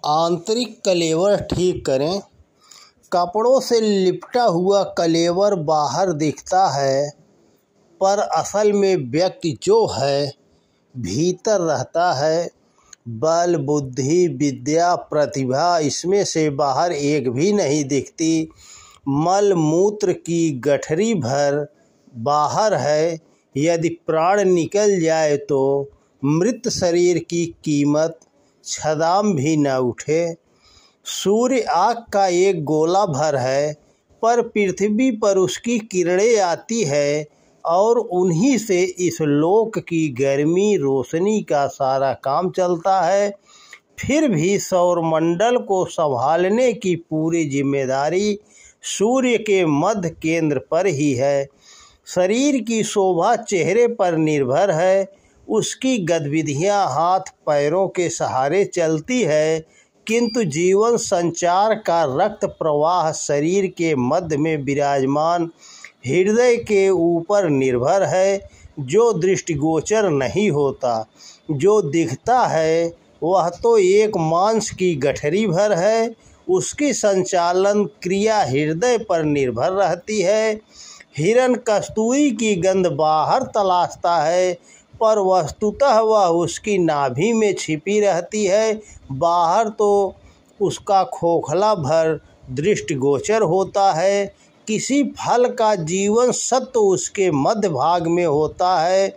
आंतरिक कलेवर ठीक करें। कपड़ों से लिपटा हुआ कलेवर बाहर दिखता है, पर असल में व्यक्ति जो है भीतर रहता है। बल, बुद्धि, विद्या, प्रतिभा इसमें से बाहर एक भी नहीं दिखती। मल मूत्र की गठरी भर बाहर है। यदि प्राण निकल जाए तो मृत शरीर की कीमत छदाम भी न उठे। सूर्य आग का एक गोला भर है, पर पृथ्वी पर उसकी किरणें आती है और उन्हीं से इस लोक की गर्मी रोशनी का सारा काम चलता है। फिर भी सौरमंडल को संभालने की पूरी जिम्मेदारी सूर्य के मध्य केंद्र पर ही है। शरीर की शोभा चेहरे पर निर्भर है। उसकी गतिविधियां हाथ पैरों के सहारे चलती है, किंतु जीवन संचार का रक्त प्रवाह शरीर के मध्य में विराजमान हृदय के ऊपर निर्भर है, जो दृष्टिगोचर नहीं होता। जो दिखता है वह तो एक मांस की गठरी भर है। उसकी संचालन क्रिया हृदय पर निर्भर रहती है। हिरण कस्तूरी की गंध बाहर तलाशता है, पर वस्तुतः वह उसकी नाभि में छिपी रहती है। बाहर तो उसका खोखला भर दृष्टिगोचर होता है। किसी फल का जीवन सत्व उसके मध्य भाग में होता है।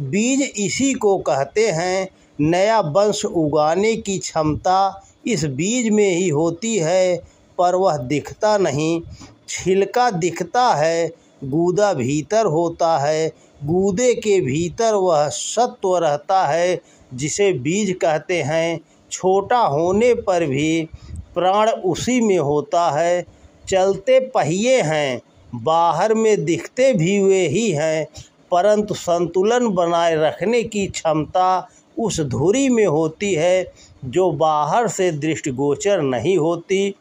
बीज इसी को कहते हैं। नया वंश उगाने की क्षमता इस बीज में ही होती है, पर वह दिखता नहीं। छिलका दिखता है, गूदा भीतर होता है। गूदे के भीतर वह सत्व रहता है जिसे बीज कहते हैं। छोटा होने पर भी प्राण उसी में होता है। चलते पहिए हैं, बाहर में दिखते भी वे ही हैं, परंतु संतुलन बनाए रखने की क्षमता उस धुरी में होती है जो बाहर से दृष्टिगोचर नहीं होती।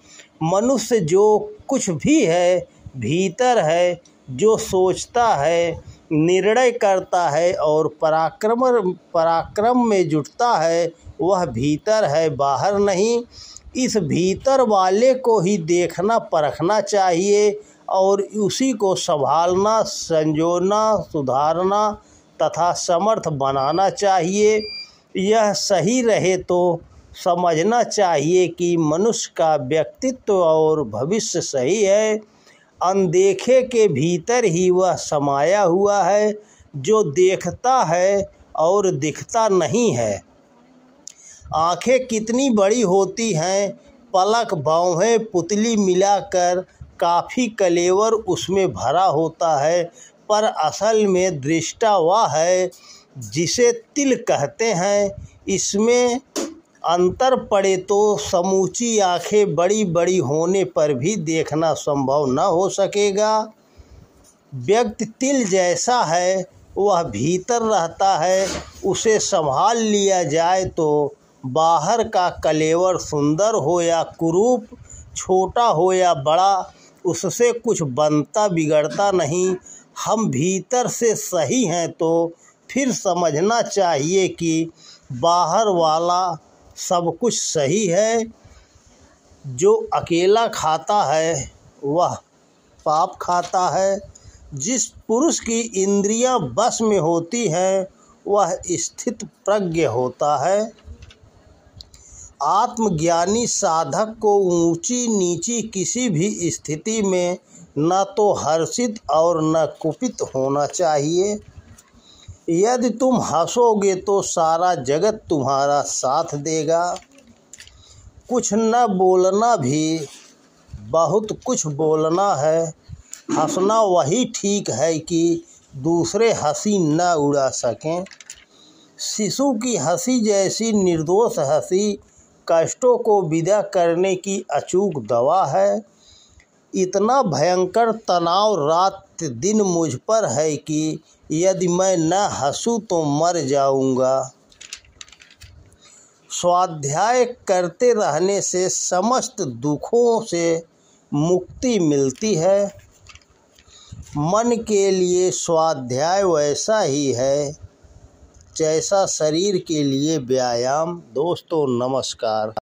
मनुष्य जो कुछ भी है भीतर है। जो सोचता है, निर्णय करता है और पराक्रम में जुटता है, वह भीतर है, बाहर नहीं। इस भीतर वाले को ही देखना परखना चाहिए और उसी को संभालना, संजोना, सुधारना तथा समर्थ बनाना चाहिए। यह सही रहे तो समझना चाहिए कि मनुष्य का व्यक्तित्व और भविष्य सही है। अनदेखे के भीतर ही वह समाया हुआ है, जो देखता है और दिखता नहीं है। आँखें कितनी बड़ी होती हैं, पलक, भौहें, पुतली मिलाकर काफ़ी कलेवर उसमें भरा होता है, पर असल में दृष्टा वह है जिसे तिल कहते हैं। इसमें अंतर पड़े तो समूची आँखें बड़ी बड़ी होने पर भी देखना संभव न हो सकेगा। व्यक्ति तिल जैसा है, वह भीतर रहता है। उसे संभाल लिया जाए तो बाहर का कलेवर सुंदर हो या कुरूप, छोटा हो या बड़ा, उससे कुछ बनता बिगड़ता नहीं। हम भीतर से सही हैं तो फिर समझना चाहिए कि बाहर वाला सब कुछ सही है। जो अकेला खाता है वह पाप खाता है। जिस पुरुष की इंद्रियां बस में होती हैं वह स्थित प्रज्ञ होता है। आत्मज्ञानी साधक को ऊंची नीची किसी भी स्थिति में न तो हर्षित और न कुपित होना चाहिए। यदि तुम हंसोगे तो सारा जगत तुम्हारा साथ देगा। कुछ न बोलना भी बहुत कुछ बोलना है। हंसना वही ठीक है कि दूसरे हंसी न उड़ा सकें। शिशु की हंसी जैसी निर्दोष हंसी कष्टों को विदा करने की अचूक दवा है। इतना भयंकर तनाव रात दिन मुझ पर है कि यदि मैं न हंसूं तो मर जाऊंगा। स्वाध्याय करते रहने से समस्त दुखों से मुक्ति मिलती है। मन के लिए स्वाध्याय वैसा ही है जैसा शरीर के लिए व्यायाम। दोस्तों नमस्कार।